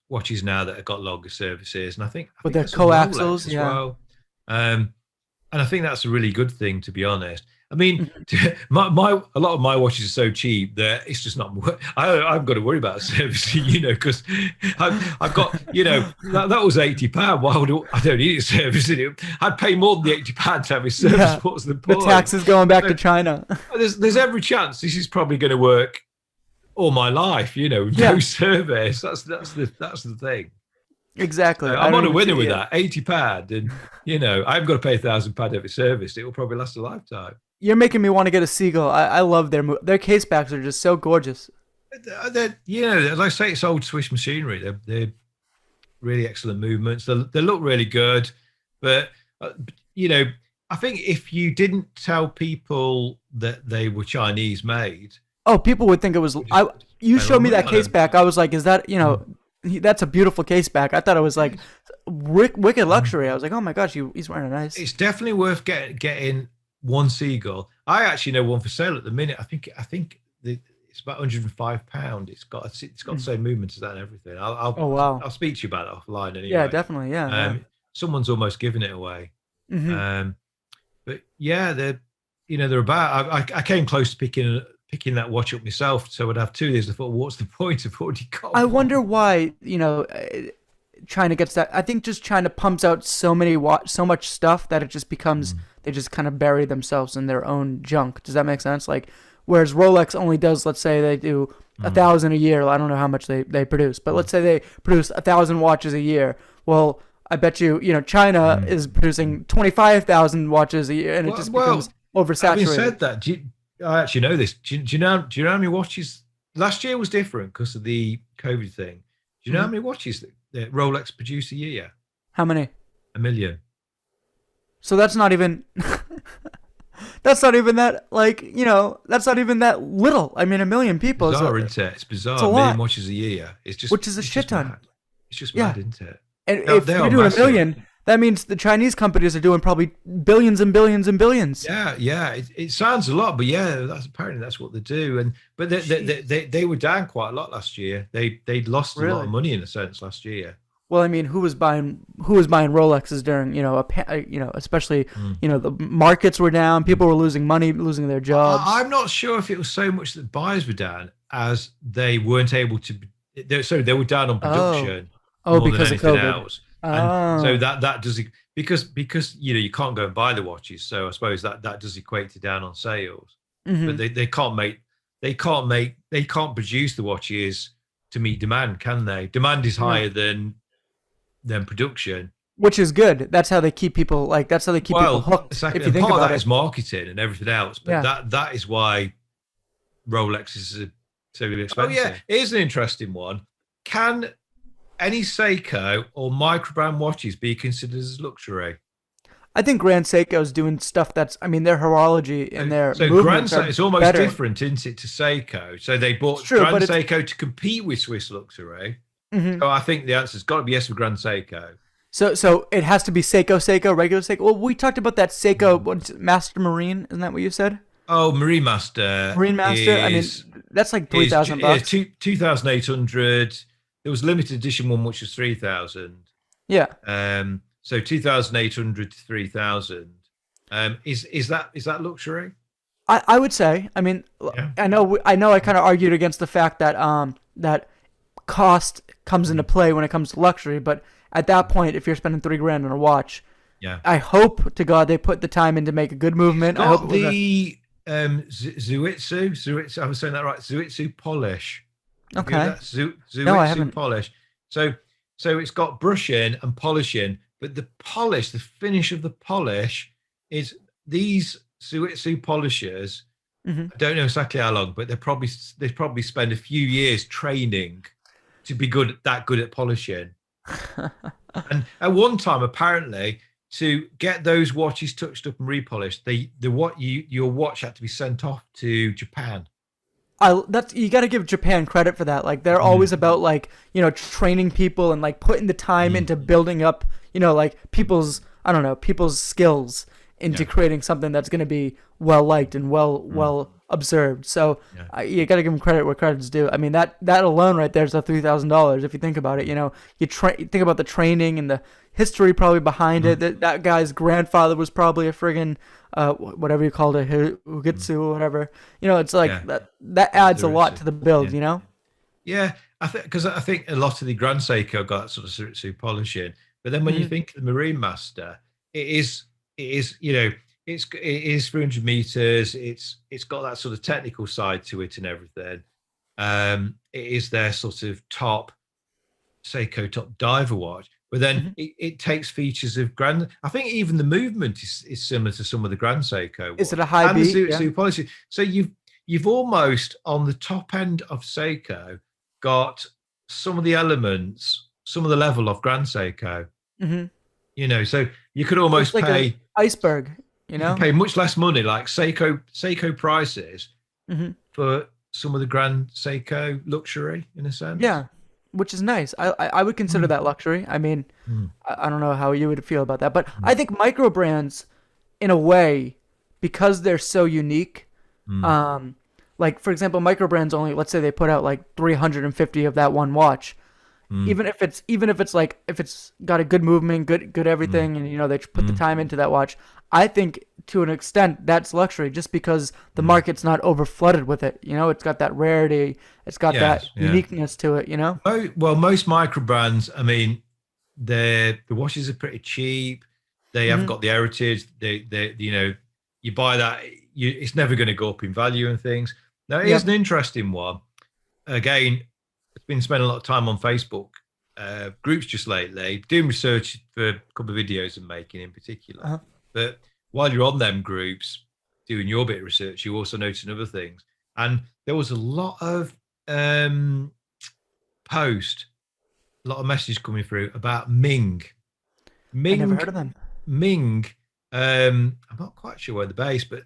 watches now that have got longer services, and I With think their there's some Rolex coaxials, as yeah. well. And I think that's a really good thing, to be honest. I mean, Mhm. my a lot of my watches are so cheap that it's just not. I've got to worry about servicing, because I've got, that was £80. Why would I don't need it servicing it? I'd pay more than the £80 to have it serviced. Yeah. What's the The point? taxes going back So to China. there's every chance this is probably going to work all my life. No Yeah. service. That's the thing. Exactly. I I'm don't on a even winner see with it. that £80, and I've got to pay £1,000 every service. It will probably last a lifetime. You're making me want to get a Seagull. I love their case backs are just so gorgeous. Like I say, it's old Swiss machinery. They're really excellent movements. They look really good, but I think if you didn't tell people that they were Chinese made, Oh, people would think it was. they just You spend a lot showed of me money that on case them. back. I was like, is that that's a beautiful case back. I thought it was like wicked luxury. I was like, oh my gosh, he's wearing a nice. It's definitely worth getting one Seagull. I actually know one for sale at the minute. It's about £105. It's got the same movement as that and everything. Oh wow. I'll speak to you about it offline Yeah, anyway. definitely. Yeah, yeah. Someone's almost given it away. Hmm. Um, but yeah, they're about. I came close to picking that watch up myself, so I'd have two of these. I thought, what's the point? I've already I got wonder one. why China gets that. I think just China pumps out so much stuff that it just becomes Mm, they just kind of bury themselves in their own junk. Does that make sense? Like whereas Rolex only does, let's say they do a mm, thousand a year. I don't know how much they produce, but mm, let's say they produce 1,000 watches a year. Well, I bet China mm, is producing 25,000 watches a year, and it just becomes well, having oversaturated. said that, I actually know this. Do you know how many watches last year was different because of the COVID thing? Do you know how Hmm. many watches that Rolex produce a year? How many? 1 million. So that's not even that's not even that that's not even that little. I mean, a million people is Bizarre, isn't it? It's it's bizarre. a 1 million lot, watches a year. which is a It's shit just ton. mad. It's just Yeah, mad, isn't it? and They, if they they're are doing a massive. million, that means the Chinese companies are doing probably billions and billions and billions. Yeah, yeah. It sounds a lot, but yeah, that's what they do. But Jeez, they were down quite a lot last year. They'd lost a lot of really? money in a sense last year. Well, I mean, who was buying Rolexes during especially Mm. the markets were down, people were losing money, losing their jobs. I'm not sure if it was so much that buyers were down as they weren't able to. Sorry, they were down on Oh, production oh, more than because of anything COVID. else, and so Oh, that does because you can't go and buy the watches. So I suppose that does equate to down on sales. But hmm they can't produce the watches to meet demand, can they? Demand is no. higher than production. Which is good. That's how they keep people Well, hooked. exactly, If you and think part of about that it. is marketing and everything else. But Yeah. that is why Rolex is so Oh expensive. yeah. Here's an interesting one. Can any Seiko or microbrand watches be considered as luxury? I think Grand Seiko's doing stuff that's. I mean, their horology and their So movements are It's almost better. different, isn't it, to Seiko? So they It's bought true, Grand but it's. Seiko to compete with Swiss luxury. Hmm. So I think the answer's got to be yes for Grand Seiko. So it has to be Seiko, regular Seiko. Well, we talked about that Seiko. What's it, Master Marine? Isn't that what you said? Oh, Marine Master Marine Master. I mean, is that's like three is thousand yeah, bucks. 2,800. There was limited edition one which was 3,000. Yeah. So 2,800 to 3,000. Is that luxury? I would say. I mean, Yeah. I know. I kind of argued against the fact that that cost comes into play when it comes to luxury, but at that point, if you're spending 3 grand on a watch, Yeah. I hope to God they put the time in to make a good movement. I hope it Got was a the Zuitsu. I was saying that right. Zuitsu polish. Have you heard okay. that? No, I Zuitsu haven't. polish. So it's got brushing and polishing, but the finish of the polish is these Zuitsu polishers. Hmm. I don't know exactly how long, but they probably spend a few years training to be that good at polishing. And at one time, apparently, to get those watches touched up and repolished, your watch had to be sent off to Japan. That's you got to give Japan credit for that. Like they're Mm, always about training people and like putting the time mm, into building up like people's I don't know people's skills into Yeah. creating something that's going to be well liked and well observed. So Yeah. you got to give him credit where credit's due. I mean that alone right there is a $3,000 if you think about it. You think about the training and the history probably behind it. That guy's grandfather was probably a friggin' whatever you called it, Hugitsu or whatever. It's like Yeah. that adds a There is. lot to the build. Yeah. Yeah, I think a lot of the Grand Seiko got that sort of Suritsu polishing, but then when you Mhm. think of the Marine Master, it is it is 300 meters. It's got that sort of technical side to it and everything. It is their sort of top Seiko top diver watch, but then Mhm. it takes features of Grand. I think even the movement is similar to some of the Grand Seiko Is it watch a high and the beat? Yeah. Suritsu polishing. So you've almost on the top end of Seiko got some of the elements, some of the level of Grand Seiko. Hmm. So you could It's almost like an pay iceberg. you can pay much less money, like Seiko prices, Hmm. for some of the Grand Seiko luxury in a sense. Yeah, which is nice. I would consider Mm, that luxury. I mean, mm, I don't know how you would feel about that, but mm, I think micro brands, in a way, because they're so unique, mm, um, like for example, micro brands only, let's say they put out like 350 of that one watch. mm, Even if it's like if it's got a good movement, good mm, everything, and they put the mm, time into that watch, I think to an extent that's luxury, just because the mm. market's not over flooded with it. It's got that rarity, it's got that Yes, yeah. uniqueness to it. Well, most micro brands, I mean, the washes are pretty cheap. They haven't Hmm. got the heritage. They you buy that, it's never going to go up in value and things. Now, here's Yep. an interesting one. Again, it's been spending a lot of time on Facebook groups just lately, doing research for a couple of videos I'm making in particular. Uh-huh. But while you're on them groups doing your bit of research, you also notice other things. And there was a lot of post, a lot of messages coming through about Ming. I never Ming, heard of them. Ming. I'm not quite sure where they're based, but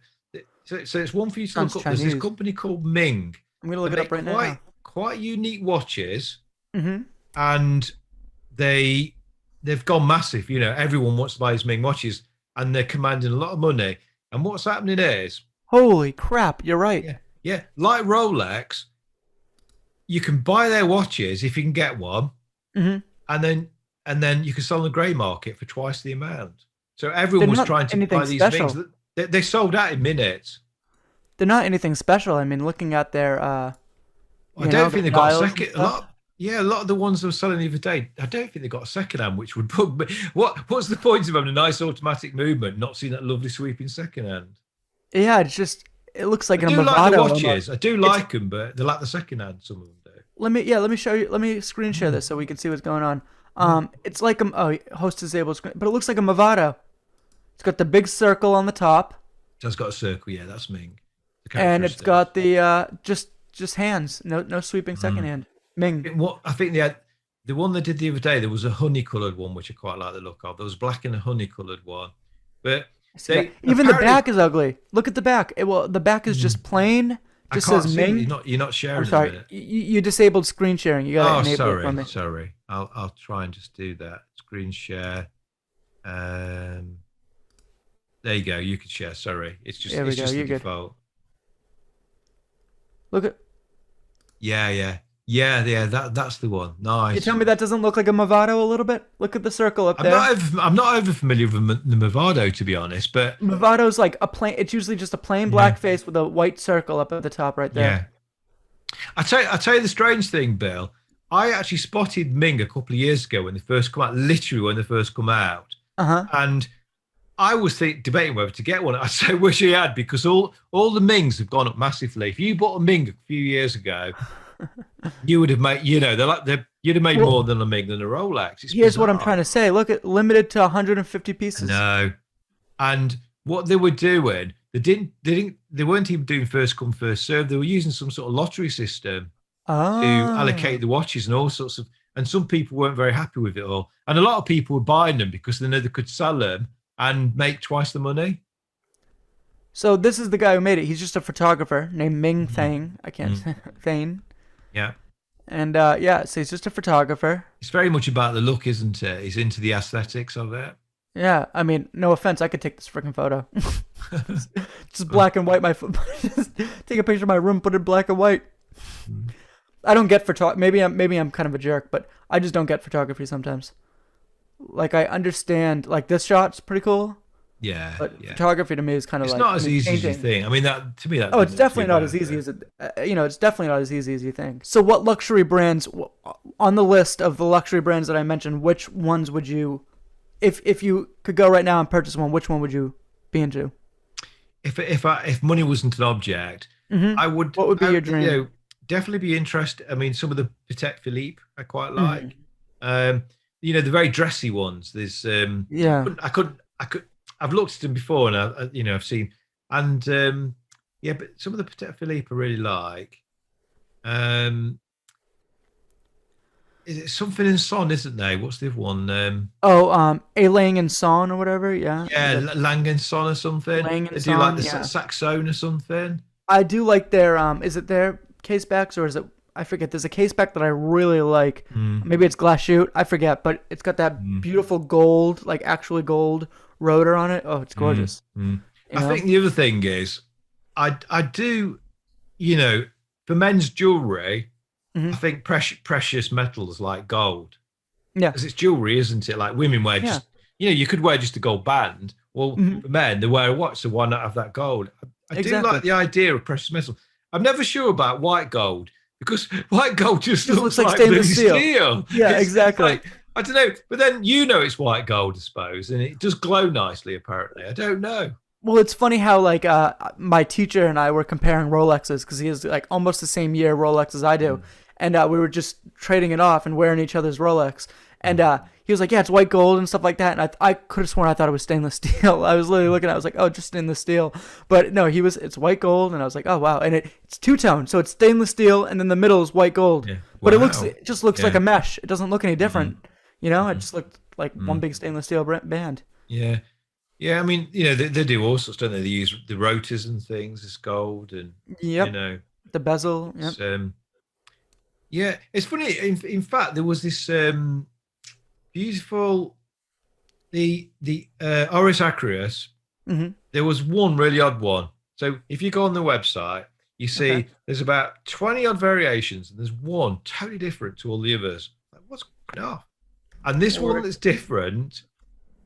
so it's one for you to Sounds look up. There's this Chinese. company called Ming. I'm gonna They look it make up right quite now. quite unique watches, Hmm. and they've gone massive. Everyone wants to buy these Ming watches, and they're commanding a lot of money. And what's happening is, Holy crap! You're right. yeah, yeah, like Rolex, you can buy their watches if you can get one, Hmm. and then you can sell on the grey market for twice the amount. So They're everyone was not trying to anything buy these Mings. special. They sold out in minutes. They're not anything special. I mean, looking at their I don't their think they got a dials and second. stuff. A lot of the ones they were selling the other day, I don't think they got a second hand, which would bug me. What's the point of having a nice automatic movement, not seeing that lovely sweeping second hand? Yeah, it looks like I a do like the Movado watches. almost. I do It's like them, but they like the second hand. Some of them do. let me show you. Let me screen share this so we can see what's going on. It's like host disabled screen, but it looks like a Movado. It's got the big circle on the top, So it's got a circle. Yeah, that's Ming. The and it's characteristics. got the just hands, no sweeping second hand. Ming. What I think they had, the one they did the other day, there was a honey coloured one, which I quite like the look of. There was black and a honey coloured one, but I see that. they Even the apparently, back is ugly. Look at the back. The back is just plain. I Just can't says see it. Ming. You're not I'm sharing at the sorry. minute. You disabled screen sharing. You gotta Oh, enable it for me. sorry. I'll try and just do that. Screen share. There you go. You can share. Sorry, There we it's go. just the You're good. default. Look at. Yeah. That's the one. You Nice. tell me that doesn't look like a Movado a little bit? Look at the circle up there. I'm not over familiar with the Movado, to be honest, but Movado's like a plain. It's usually just a plain black face with a white circle up at the top right there. yeah. I tell you the strange thing, Bill. I actually spotted Ming a couple of years ago when they first come out, literally when they first come out, Uh huh. and I was debating whether to get one. I say wish I had, because all the Mings have gone up massively. If you bought a Ming a few years ago, you would have made, you'd have made Well, more than a Ming than a Rolex. It's Here's what I'm bizarre. trying to say. Look at limited to 150 pieces. No, and what they were doing, they weren't even doing first come first serve. They were using some sort of lottery system to allocate Oh. the watches and all sorts of. And some people weren't very happy with it all, and a lot of people were buying them because they know they could sell them and make twice the money. So this is the guy who made it. He's just a photographer named Ming Mhm. Thang. I can't say Thane. Yeah. And yeah, so he's just a photographer. It's very much about the look, isn't it? He's into the aesthetics of it. Yeah, I mean, no offense, I could take this freaking photo. Just black and white. Just take a picture of my room, put it black and white. I don't get photography. Maybe I'm kind of a jerk, but I just don't get photography sometimes. Like I understand, like this shot's pretty cool, Yeah, but yeah. photography to me is kind of It's like, not I as mean, easy as you painting. think. I mean, that to me that Oh, it's doesn't look too definitely not bad. as easy But as it. It's definitely not as easy as you think. So, what luxury brands on the list of the luxury brands that I mentioned? Which ones would you, if you could go right now and purchase one, which one would you be into? if money wasn't an object, Hmm. I would What would be I your dream? definitely be interested. I mean, some of the Patek Philippe I quite Hmm. like. Um, the very dressy ones. There's Yeah. I could I've looked at them before and I've seen and yeah, but some of the Patek Philippe I really like. Um, is it something in Son, isn't there? What's the other one? Oh, A Lang and Son or whatever. Yeah. Is Yeah, that Langenson or something. Lang They and do like Son? the Yeah. saxophone or something. I do like their is it their case backs or is it I forget. There's a case back that I really like. Mm, Maybe it's glass shoot. I forget, but it's got that mm, beautiful gold, like actually gold rotor on it. Oh, it's mm, gorgeous. mm. You I know? think the other thing is, I do, you know, for men's jewelry, I Hmm. think precious metals like gold, Yeah. because it's jewelry, isn't it? Like women wear Yeah. just, you could wear just a gold band. Well, Hmm. for men, they wear a watch, so why not have that gold? I do Exactly. like the idea of precious metal. I'm never sure about white gold because white gold just Just looks looks like like bloody stainless steel. steel. Yeah. It's Exactly. like I don't know, but then it's white gold, I suppose, and it does glow nicely. Apparently, I don't know. Well, it's funny how like my teacher and I were comparing Rolexes because he has like almost the same year Rolex as I do, Mm, and we were just trading it off and wearing each other's Rolex. And mm, he was like, "Yeah, it's white gold and stuff like that." And I could have sworn I thought it was stainless steel. I was literally looking at, it, I was like, "Oh, just stainless steel," but no, it's white gold, and I was like, "Oh wow!" And it's two tone, so it's stainless steel, and then the middle is white gold. yeah. But Wow. it just looks like Yeah. a mesh. It doesn't look any Mm, different. You know, it mm, just looked like one mm. big stainless steel band. Yeah. Yeah. I mean, they do all sorts, don't they? They use the rotors and things as gold, and you Yep, know, the bezel. Yep. it's yeah. It's funny. In fact, there was this beautiful the Oris Acreus. Hmm. There was one really odd one. So if you go on the website, you Okay. see there's about 20 odd variations, and there's one totally different to all the others. Like, what's going on? And this one Or that's different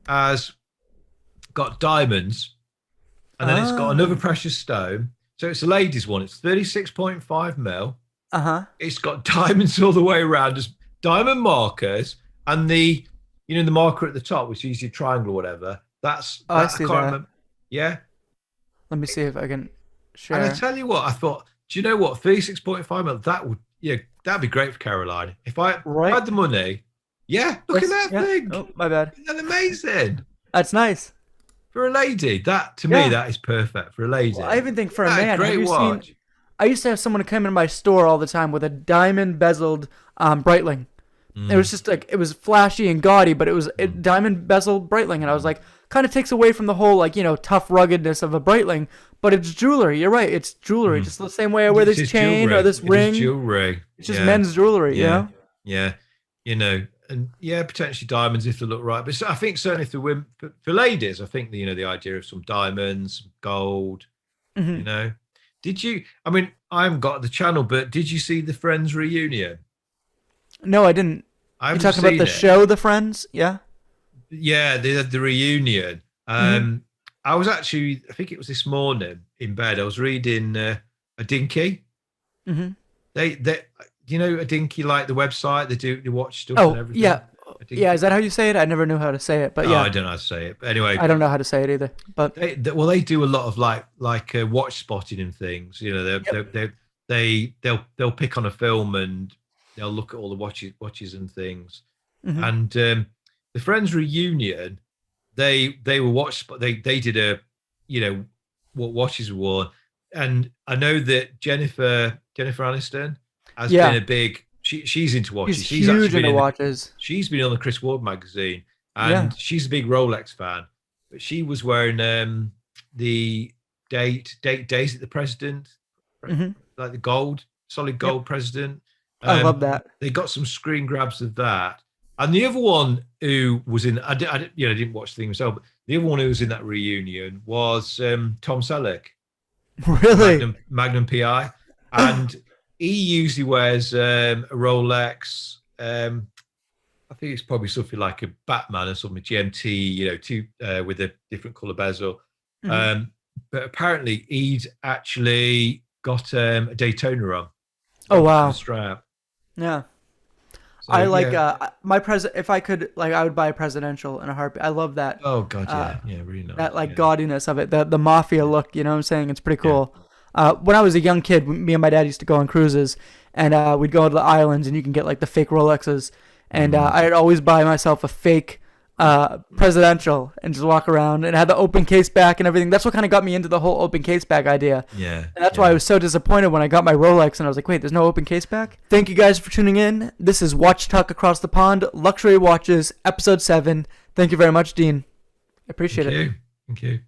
has got diamonds, and then it's got another ah. precious stone. So it's a ladies' one. It's 36.5 mil. Uh huh. It's got diamonds all the way around, just diamond markers, and the marker at the top, which is your triangle or whatever. That's Oh, I that. I see can't that. remember. Yeah, Let me see if I can and I share. tell you what, I thought, do you know what? 36.5 mil. That would, that'd be great for Caroline. If I Right. had the money, yeah. Look at This. that Yeah. thing. Oh, my bad. Isn't that amazing? That's nice. For a lady, that to me, Yeah. that is perfect for a Well, I lady. even think Isn't for a that a man. Have great you seen? watch? I used to have someone come in my store all the time with a diamond bezeled Breitling. It was Mm, just like it was flashy and gaudy, but it was a mm, diamond bezel Breitling, and I was mm, like, kind of takes away from the whole like tough ruggedness of a Breitling, but it's jewelry. You're right, it's jewelry, mm. just the same way I wear It this is chain or jewelry. this It is ring. jewelry. It's just Yeah, men's jewelry, you yeah, know. yeah. And yeah, potentially diamonds if they look right. But I think certainly for women, for ladies, I think the idea of some diamonds, some gold. You Hmm. know, did you? I mean, I haven't got the channel, but did you see the Friends reunion? No, I didn't. I You haven't talking about the seen it. show, The Friends? Yeah. Yeah, they had the reunion. Hmm. I was actually, I think it was this morning in bed. I was reading a Dinky. Hmm. They, a Dinky like the website. They watch stuff and Oh, everything. yeah. A Yeah, Dinky. is that how you say it? I never knew how to say it, but Oh, yeah, I don't know how to say it. But anyway, I don't know how to say it either. But well, they do a lot of like watch spotting and things. yep. They'll pick on a film and they'll look at all the watches and things. Hmm. And the Friends reunion, they were they did a what watches were worn, and I know that Jennifer Aniston has been Yeah, a big she's into he's watches. She's actually huge been into in the watches. she's been on the Chris Ward magazine, Yeah. and she's a big Rolex fan. But she was wearing the days at the president, Hmm. like the gold, solid Yep. gold president. I love that. They got some screen grabs of that, And the other one who was in, I didn't watch the thing myself, but the other one who was in that reunion was Tom Selleck, Really? Magnum PI, and he usually wears a Rolex. I think it's probably something like a Batman or something, GMT, with a different color bezel. Mhm. But apparently, he'd actually got a Daytona Oh on a wow. strap. Yeah. So I like yeah. my present. If I could, like, I would buy a presidential in a heartbeat. I love that. Oh God, Uh, yeah, really that nice. like Yeah, gaudiness of it, the mafia yeah, look. You know what I'm saying? It's pretty yeah. cool. When I was a young kid, me and my dad used to go on cruises, and we'd go to the islands, and you can get like the fake Rolexes, and Mm. I'd always buy myself a fake presidential and just walk around and have the open case back and everything. That's what kind of got me into the whole open case back idea. Yeah, And that's why I yeah. was so disappointed when I got my Rolex and I was like, wait, there's no open case back? Thank you guys for tuning in. This is Watch Talk Across the Pond, Luxury Watches, Episode 7. Thank you very much, Dean. I appreciate Thank it. you. Thank you.